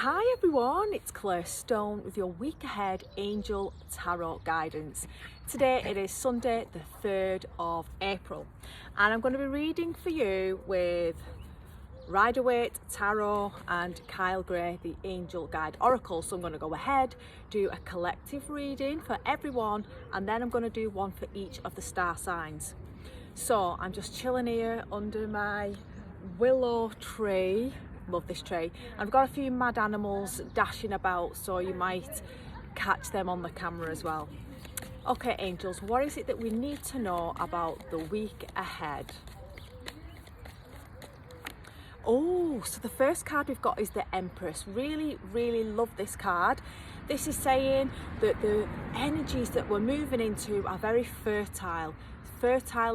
Hi everyone, it's Claire Stone with your week ahead angel tarot guidance. Today it is Sunday the 3rd of April and I'm going to be reading for you with Rider-Waite Tarot and Kyle Gray, the Angel Guide Oracle. So I'm going to go ahead, do a collective reading for everyone, and then I'm going to do one for each of the star signs. So I'm just chilling here under my willow tree. Love this tree. I've got a few mad animals dashing about, so you might catch them on the camera as well. Okay, angels, what is it that we need to know about the week ahead? Oh, so the first card we've got is the Empress. Really love this card. This is saying that the energies that we're moving into are very fertile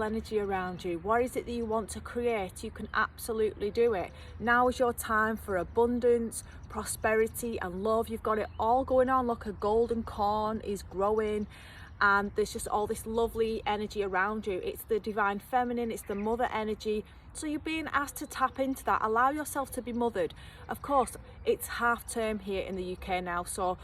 energy around you. What is it that you want to create? You can absolutely do it. Now is your time for abundance, prosperity and love. You've got it all going on. Look, a golden corn is growing and there's just all this lovely energy around you. It's the divine feminine, it's the mother energy. So you're being asked to tap into that. Allow yourself to be mothered. Of course, it's half term here in the UK now, so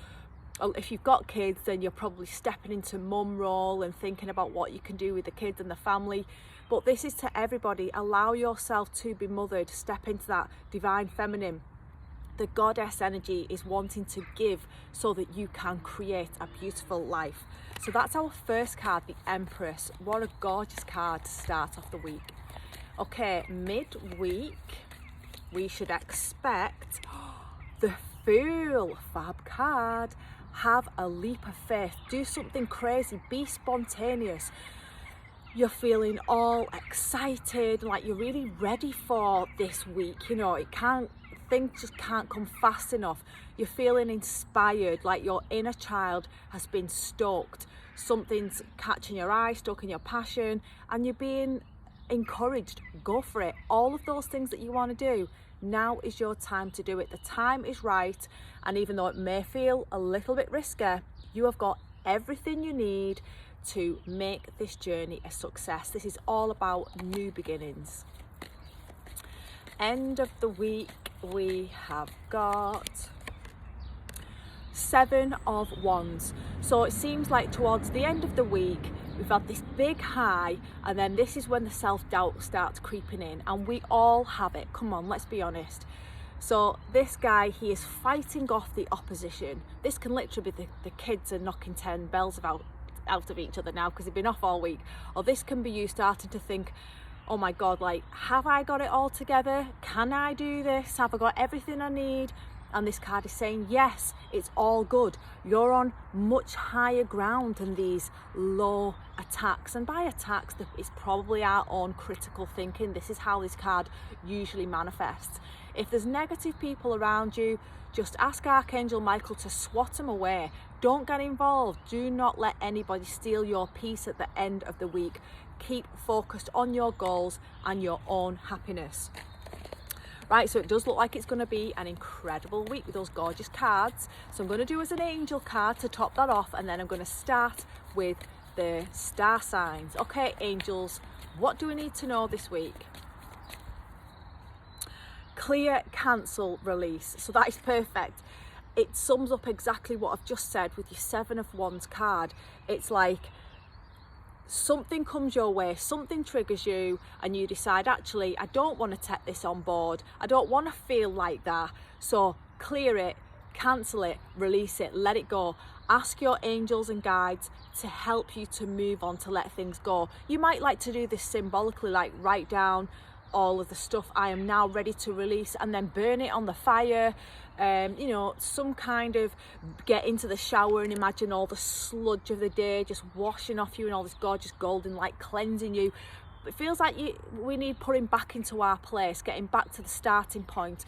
if you've got kids, then you're probably stepping into mum role and thinking about what you can do with the kids and the family. But this is to everybody. Allow yourself to be mothered. Step into that divine feminine. The goddess energy is wanting to give so that you can create a beautiful life. So that's our first card, the Empress. What a gorgeous card to start off the week. Okay, midweek, we should expect the Fool, fab card. Have a leap of faith. Do something crazy. Be spontaneous. You're feeling all excited, like you're really ready for this week. You know, things just can't come fast enough. You're feeling inspired, like your inner child has been stoked. Something's catching your eye, stoking your passion, and you're being encouraged. Go for it. All of those things that you want to do, now is your time to do it. The time is right, and even though it may feel a little bit risky, you have got everything you need to make this journey a success. This is all about new beginnings. End of the week, we have got 7 of Wands. So it seems like towards the end of the week we've had this big high, and then this is when the self-doubt starts creeping in, and we all have it. Come on, let's be honest. So this guy, he is fighting off the opposition. This can literally be the kids are knocking 10 bells out of each other now because they've been off all week. Or this can be you starting to think, oh my God, like, have I got it all together? Can I do this? Have I got everything I need? And this card is saying, yes, it's all good. You're on much higher ground than these low attacks. And by attacks, it's probably our own critical thinking. This is how this card usually manifests. If there's negative people around you, just ask Archangel Michael to swat them away. Don't get involved. Do not let anybody steal your peace at the end of the week. Keep focused on your goals and your own happiness. Right, so it does look like it's going to be an incredible week with those gorgeous cards. So I'm going to do as an angel card to top that off, and then I'm going to start with the star signs. Okay, angels, what do we need to know this week? Clear, cancel, release. So that is perfect. It sums up exactly what I've just said with your 7 of Wands card. It's like something comes your way, something triggers you, and you decide, actually, I don't want to take this on board. I don't want to feel like that. So clear it, cancel it, release it, let it go. Ask your angels and guides to help you to move on, to let things go. You might like to do this symbolically, like write down all of the stuff I am now ready to release and then burn it on the fire. You know, some kind of get into the shower and imagine all the sludge of the day just washing off you and all this gorgeous golden light cleansing you. It feels like we need putting back into our place, getting back to the starting point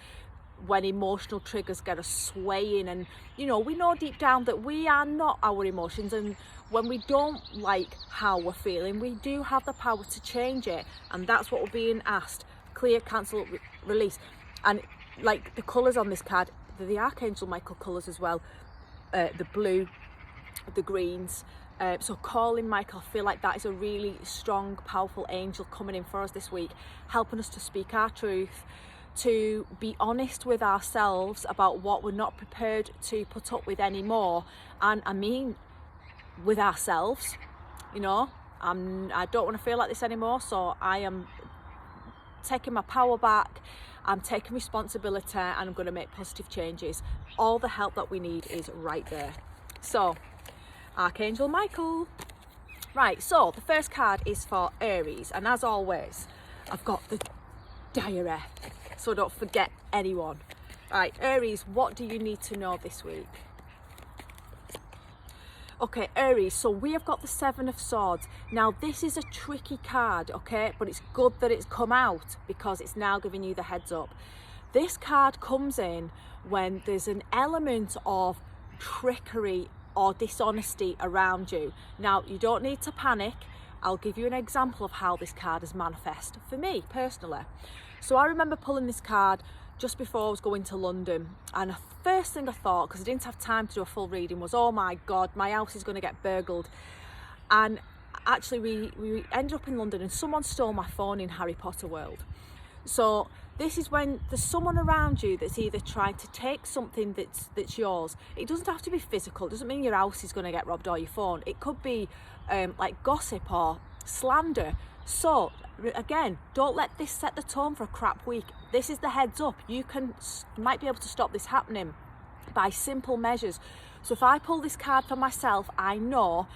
when emotional triggers get us swaying. And you know, we know deep down that we are not our emotions, and when we don't like how we're feeling, we do have the power to change it, and that's what we're being asked. Clear, cancel, release. And like the colours on this card, the Archangel Michael colours as well, the blue, the greens. So calling Michael, I feel like that is a really strong, powerful angel coming in for us this week, helping us to speak our truth, to be honest with ourselves about what we're not prepared to put up with anymore. And I mean with ourselves, you know, I don't want to feel like this anymore, so I am taking my power back, I'm taking responsibility, and I'm going to make positive changes. All the help that we need is right there. So, Archangel Michael. Right, so the first card is for Aries, and as always, I've got the diary, so don't forget anyone. Right, Aries, what do you need to know this week? Okay, Aries, so we have got the Seven of Swords. Now, this is a tricky card, okay? But it's good that it's come out because it's now giving you the heads up. This card comes in when there's an element of trickery or dishonesty around you. Now, you don't need to panic. I'll give you an example of how this card is manifest for me personally. So I remember pulling this card just before I was going to London, and the first thing I thought, because I didn't have time to do a full reading, was, oh my God, my house is going to get burgled. And actually we ended up in London and someone stole my phone in Harry Potter World. So this is when there's someone around you that's either trying to take something that's yours. It doesn't have to be physical. It doesn't mean your house is going to get robbed or your phone. It could be like gossip or slander. So again, don't let this set the tone for a crap week. This is the heads up. You might be able to stop this happening by simple measures. So if I pull this card for myself, I know,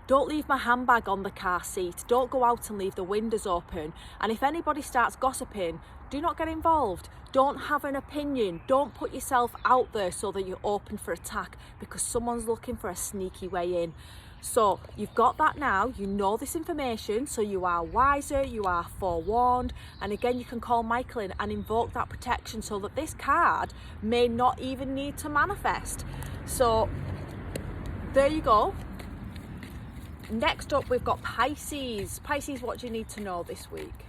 don't leave my handbag on the car seat. Don't go out and leave the windows open. And if anybody starts gossiping, do not get involved. Don't have an opinion. Don't put yourself out there so that you're open for attack, because someone's looking for a sneaky way in. So you've got that now, you know this information, so you are wiser, you are forewarned, and again you can call Michael in and invoke that protection so that this card may not even need to manifest. So there you go. Next up we've got Pisces. Pisces, what do you need to know this week?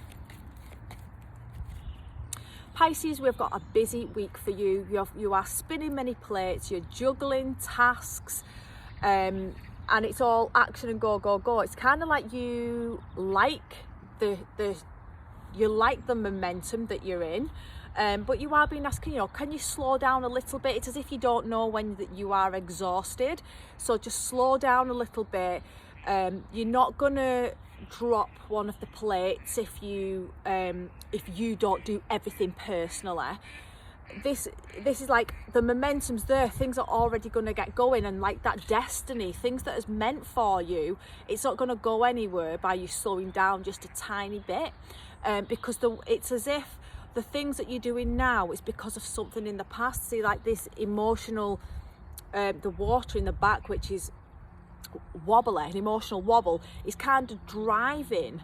Pisces, we've got a busy week for you. You are spinning many plates, you're juggling tasks, and it's all action and go, go, go. It's kind of like you like the momentum that you're in, but you are being asked, you know, can you slow down a little bit? It's as if you don't know when that you are exhausted. So just slow down a little bit. You're not gonna drop one of the plates if you don't do everything personally. This is like the momentum's there, things are already going to get going, and like that destiny, things that is meant for you, it's not going to go anywhere by you slowing down just a tiny bit, because it's as if the things that you're doing now is because of something in the past. See, like this emotional, the water in the back, which is wobbly, an emotional wobble, is kind of driving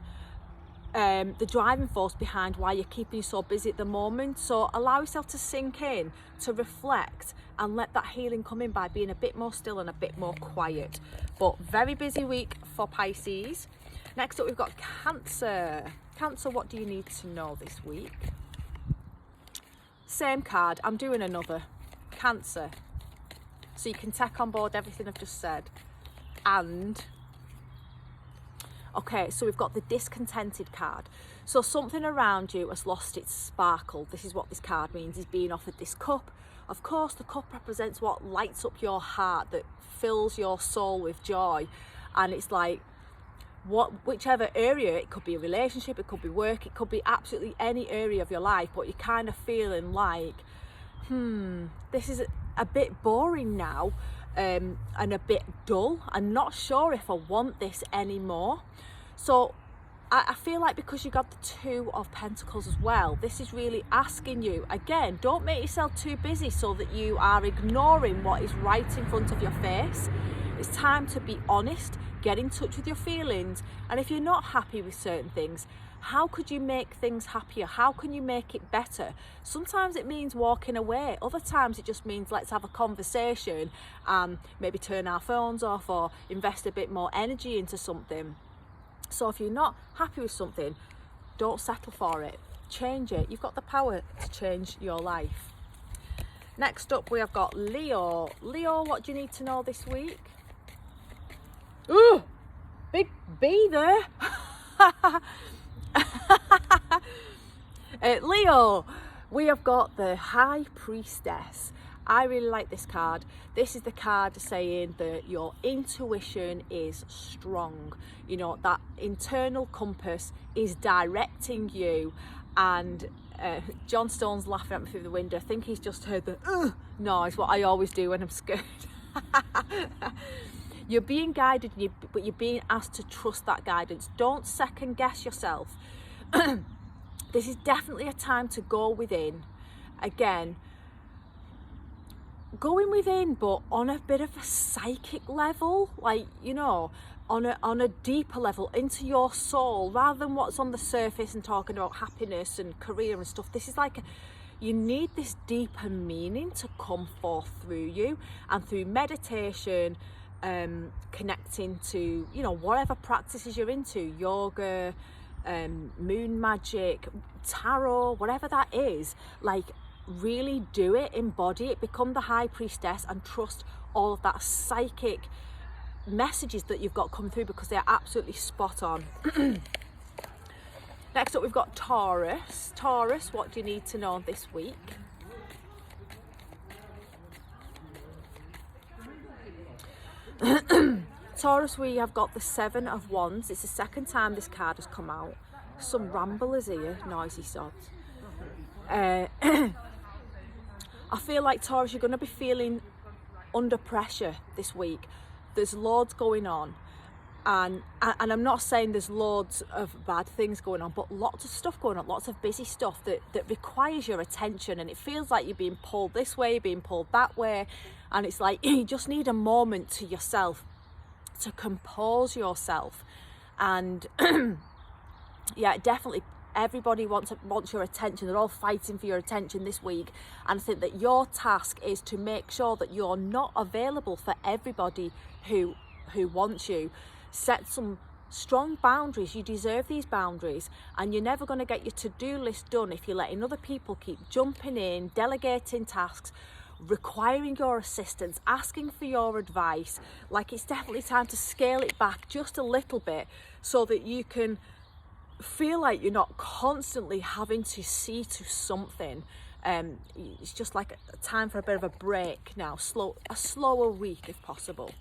the driving force behind why you're keeping you so busy at the moment. So allow yourself to sink in, to reflect, and let that healing come in by being a bit more still and a bit more quiet. But very busy week for Pisces. Next up we've got Cancer. Cancer, what do you need to know this week? Same card, I'm doing another. Cancer. So you can take on board everything I've just said. And okay, so we've got the discontented card. So something around you has lost its sparkle. This is what this card means, is being offered this cup. Of course, the cup represents what lights up your heart, that fills your soul with joy. And it's like, whichever area, it could be a relationship, it could be work, it could be absolutely any area of your life, but you're kind of feeling like, this is a bit boring now, and a bit dull. I'm not sure if I want this anymore. So I feel like because you got the Two of Pentacles as well, this is really asking you, again, don't make yourself too busy so that you are ignoring what is right in front of your face. It's time to be honest, get in touch with your feelings, and if you're not happy with certain things, how could you make things happier? How can you make it better? Sometimes it means walking away. Other times it just means let's have a conversation and maybe turn our phones off or invest a bit more energy into something. So if you're not happy with something, don't settle for it. Change it. You've got the power to change your life. Next up we have got Leo. Leo, what do you need to know this week? Ooh, big B there. Leo, we have got the High Priestess. I really like this card. This is the card saying that your intuition is strong. You know, that internal compass is directing you. And John Stone's laughing at me through the window. I think he's just heard the noise, what I always do when I'm scared. You're being guided, but you're being asked to trust that guidance. Don't second guess yourself. This is definitely a time to go within. Again, going within, but on a bit of a psychic level, like, you know, on a deeper level, into your soul, rather than what's on the surface and talking about happiness and career and stuff. This is like you need this deeper meaning to come forth through you, and through meditation, connecting to, you know, whatever practices you're into, yoga, moon magic, tarot, whatever that is. Like, really do it, embody it, become the High Priestess, and trust all of that psychic messages that you've got come through, because they're absolutely spot on. Next up, we've got Taurus. Taurus, what do you need to know this week? Taurus, we have got the Seven of Wands. It's the second time this card has come out. Some ramblers here, noisy sods. I feel like, Taurus, you're going to be feeling under pressure this week. There's loads going on, and I'm not saying there's loads of bad things going on, but lots of stuff going on, lots of busy stuff that requires your attention, and it feels like you're being pulled this way, being pulled that way, and it's like you just need a moment to yourself to compose yourself. And yeah, definitely everybody wants your attention. They're all fighting for your attention this week, and I think that your task is to make sure that you're not available for everybody who wants you. Set some strong boundaries. You deserve these boundaries, and you're never going to get your to-do list done if you're letting other people keep jumping in, delegating tasks, requiring your assistance, asking for your advice. Like, it's definitely time to scale it back just a little bit, so that you can feel like you're not constantly having to see to something. It's just like a time for a bit of a break now, a slower week if possible.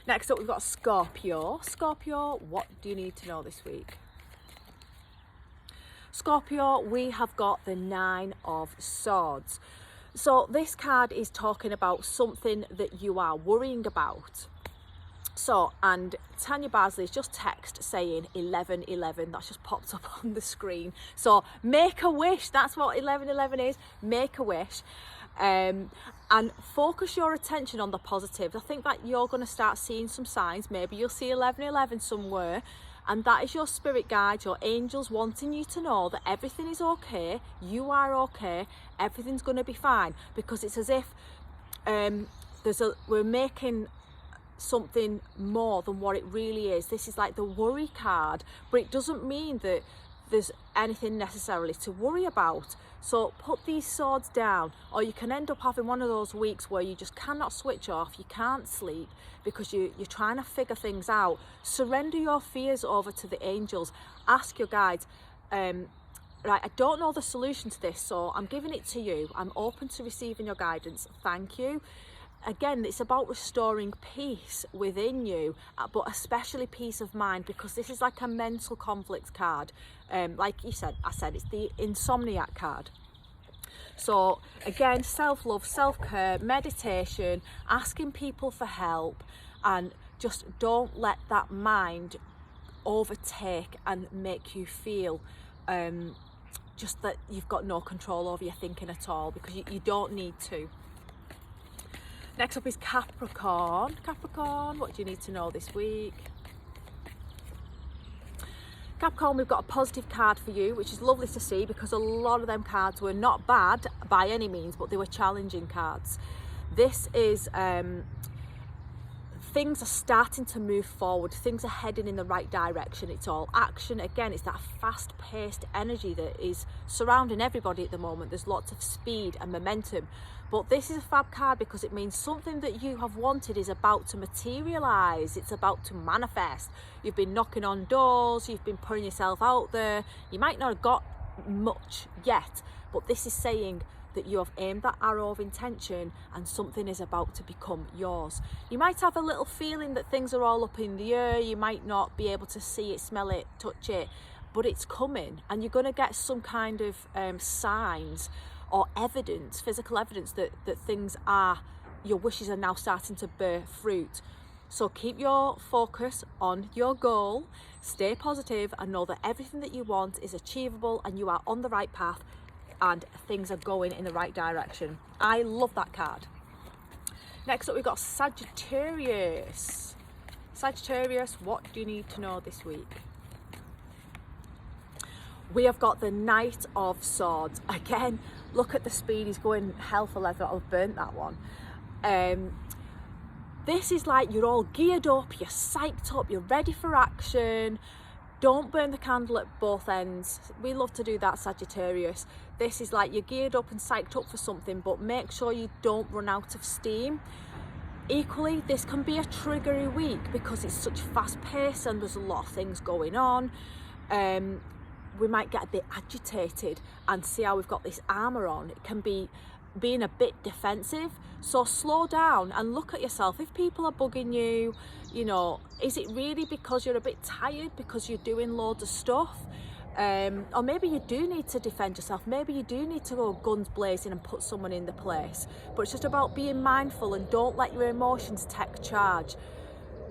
Next up, we've got Scorpio. Scorpio, what do you need to know this week? Scorpio, we have got the Nine of Swords. So this card is talking about something that you are worrying about. So, and Tanya Bardsley has just text saying 1111. That's just popped up on the screen. So make a wish. That's what 1111 is. Make a wish. And focus your attention on the positive. I think that you're going to start seeing some signs. Maybe you'll see 1111 somewhere, and that is your spirit guide, your angels wanting you to know that everything is okay. You are okay. Everything's going to be fine, because it's as if we're making something more than what it really is. This is like the worry card, but it doesn't mean that there's anything necessarily to worry about. So put these swords down, or you can end up having one of those weeks where you just cannot switch off, you can't sleep because you're trying to figure things out. Surrender your fears over to the angels. Ask your guides, right, I don't know the solution to this, so I'm giving it to you. I'm open to receiving your guidance. Thank you. Again, it's about restoring peace within you, but especially peace of mind, because this is like a mental conflict card. Like I said, it's the insomniac card. So again, self-love, self-care, meditation, asking people for help, and just don't let that mind overtake and make you feel just that you've got no control over your thinking at all, because you don't need to. Next up is Capricorn. Capricorn, what do you need to know this week? Capricorn, we've got a positive card for you, which is lovely to see, because a lot of them cards were not bad by any means, but they were challenging cards. This is things are starting to move forward. Things are heading in the right direction. It's all action. Again, it's that fast-paced energy that is surrounding everybody at the moment. There's lots of speed and momentum. But this is a fab card because it means something that you have wanted is about to materialise. It's about to manifest. You've been knocking on doors. You've been putting yourself out there. You might not have got much yet, but this is saying that you have aimed that arrow of intention and something is about to become yours. You might have a little feeling that things are all up in the air, you might not be able to see it, smell it, touch it, but it's coming, and you're going to get some kind of signs or evidence, physical evidence that things are, your wishes are now starting to bear fruit. So keep your focus on your goal, stay positive, and know that everything that you want is achievable and you are on the right path and things are going in the right direction. I love that card. Next up, we've got Sagittarius. Sagittarius, what do you need to know this week? We have got the Knight of Swords. Again, look at the speed, he's going hell for leather. I've burnt that one. This is like you're all geared up, you're psyched up, you're ready for action. Don't burn the candle at both ends. We love to do that, Sagittarius. This is like you're geared up and psyched up for something, but make sure you don't run out of steam. Equally, this can be a triggery week because it's such fast pace and there's a lot of things going on. We might get a bit agitated and see how we've got this armour on. It can be being a bit defensive, so slow down and look at yourself. If people are bugging you, you know, is it really because you're a bit tired because you're doing loads of stuff? Or maybe you do need to defend yourself, maybe you do need to go guns blazing and put someone in the place, but it's just about being mindful and don't let your emotions take charge.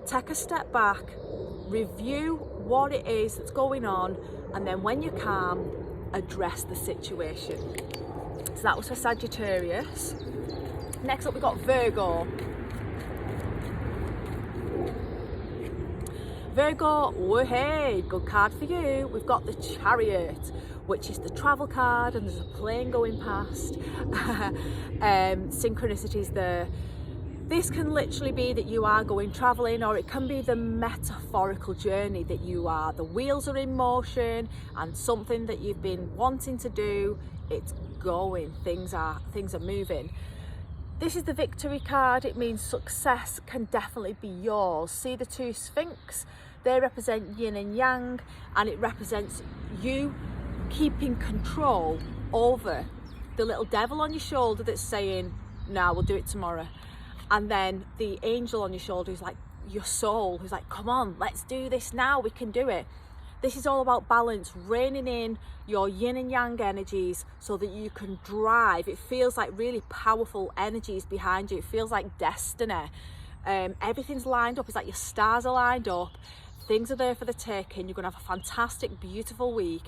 Take a step back, review what it is that's going on, and then when you're calm, address the situation. So that was for Sagittarius. Next up, we've got Virgo. Virgo, oh hey, good card for you. We've got the Chariot, which is the travel card, and there's a plane going past. Synchronicities there. This can literally be that you are going travelling, or it can be the metaphorical journey that you are. The wheels are in motion and something that you've been wanting to do, it's going, things are moving. This is the victory card. It means success can definitely be yours. See the two Sphinx? They represent yin and yang, and it represents you keeping control over the little devil on your shoulder that's saying, nah, we'll do it tomorrow. And then the angel on your shoulder is like your soul, who's like, come on, let's do this now, we can do it. This is all about balance, reining in your yin and yang energies so that you can drive. It feels like really powerful energies behind you. It feels like destiny. Everything's lined up. It's like your stars are lined up. Things are there for the taking. You're going to have a fantastic, beautiful week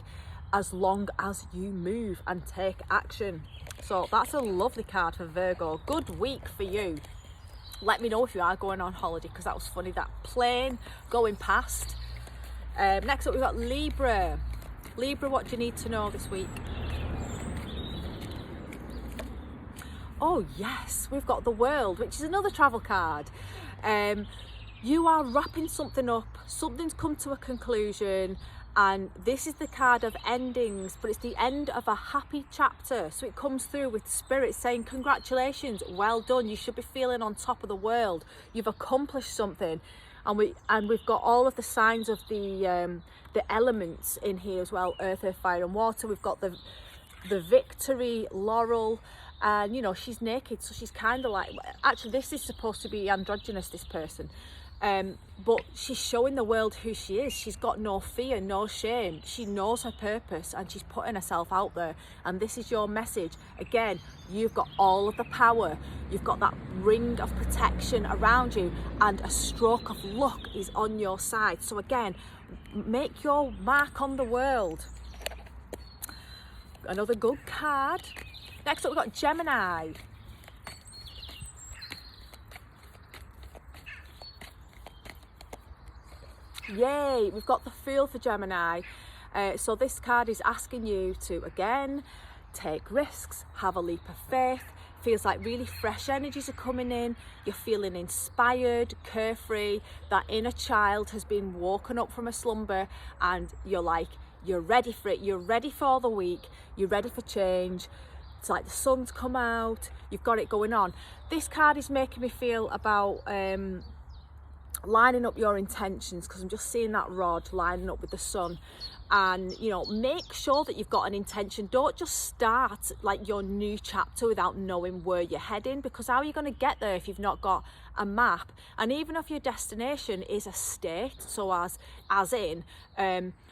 as long as you move and take action. So that's a lovely card for Virgo. Good week for you. Let me know if you are going on holiday, because that was funny, that plane going past. Next up, we've got Libra. Libra, what do you need to know this week? Oh yes, we've got the World, which is another travel card. You are wrapping something up, something's come to a conclusion, and this is the card of endings, but it's the end of a happy chapter. So it comes through with spirit saying, congratulations, well done, you should be feeling on top of the world. You've accomplished something. And we've got all of the signs of the elements in here as well, earth, fire and water. We've got the victory laurel, and you know, she's naked, so she's kind of like, actually this is supposed to be androgynous, this person, but she's showing the world who she is. She's got no fear, no shame. She knows her purpose and she's putting herself out there, and this is your message. Again, you've got all of the power, you've got that ring of protection around you, and a stroke of luck is on your side. So again, make your mark on the world. Another good card. Next up, we've got Gemini. Yay, we've got the Fool for Gemini. So this card is asking you to, again, take risks, have a leap of faith. Feels like really fresh energies are coming in. You're feeling inspired, carefree. That inner child has been woken up from a slumber, and you're like, you're ready for it. You're ready for the week. You're ready for change. It's like the sun's come out. You've got it going on. This card is making me feel about lining up your intentions, because I'm just seeing that rod lining up with the sun, And you know, make sure that you've got an intention. Don't just start like your new chapter without knowing where you're heading, because how are you going to get there if you've not got a map? And even if your destination is a state, so as in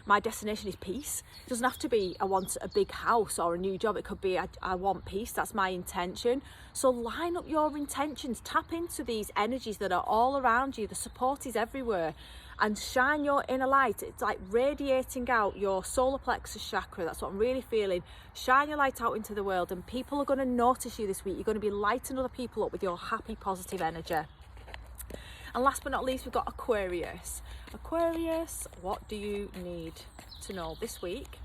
my destination is peace, it doesn't have to be I want a big house or a new job. It could be I want peace. That's my intention. So line up your intentions, tap into these energies that are all around you. The support is everywhere, and shine your inner light. It's like radiating out your solar plexus chakra. That's what I'm really feeling. Shine your light out into the world, and people are going to notice you this week. You're going to be lighting other people up with your happy, positive energy. And last but not least, we've got Aquarius. Aquarius, what do you need to know this week?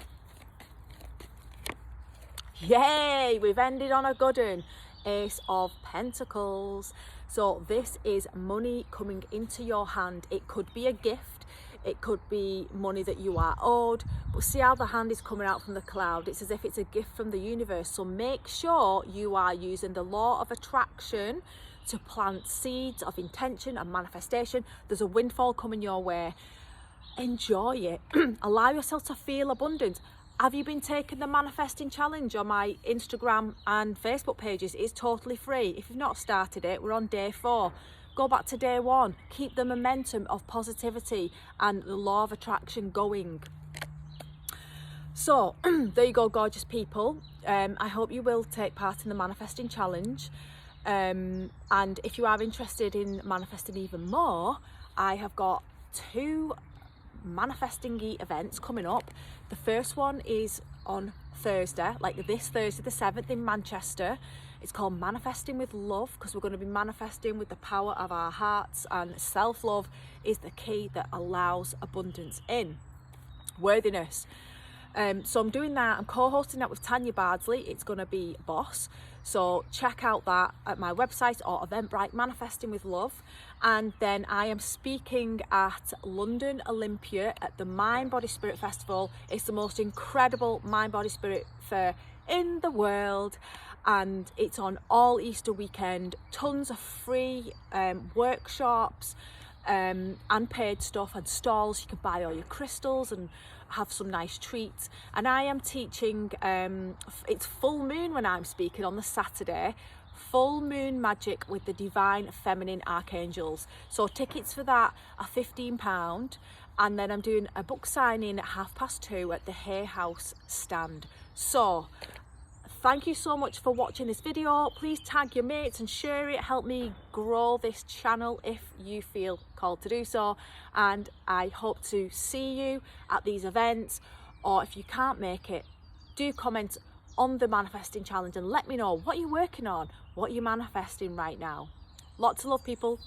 Yay, we've ended on a good one. Ace of Pentacles. So this is money coming into your hand. It could be a gift, it could be money that you are owed, but see how the hand is coming out from the cloud. It's as if it's a gift from the universe. So make sure you are using the law of attraction to plant seeds of intention and manifestation. There's a windfall coming your way. Enjoy it. Allow yourself to feel abundant. Have you been taking the manifesting challenge on my Instagram and Facebook pages? It's totally free. If you've not started it, we're on day 4. Go back to day 1. Keep the momentum of positivity and the law of attraction going. So there you go, gorgeous people. I hope you will take part in the manifesting challenge. And if you are interested in manifesting even more, I have got 2 manifesting events coming up. The first one is on Thursday, like this Thursday the 7th in Manchester. It's called Manifesting with Love, because we're going to be manifesting with the power of our hearts, and self-love is the key that allows abundance in. Worthiness. So I'm doing that. I'm co-hosting that with Tanya Bardsley. It's going to be Boss. So check out that at my website or Eventbrite, Manifesting with Love. And then I am speaking at London Olympia at the Mind Body Spirit Festival. It's the most incredible Mind Body Spirit fair in the world, and it's on all Easter weekend. Tons of free workshops and paid stuff and stalls. You can buy all your crystals and have some nice treats. And I am teaching, it's full moon when I'm speaking on the Saturday, full moon magic with the divine feminine archangels. So tickets for that are £15, and then I'm doing a book signing at 2:30 at the Hay House stand. So thank you so much for watching this video. Please tag your mates and share it. Help me grow this channel if you feel called to do so. And I hope to see you at these events, or if you can't make it, do comment on the manifesting challenge and let me know what you're working on, what you're manifesting right now. Lots of love, people.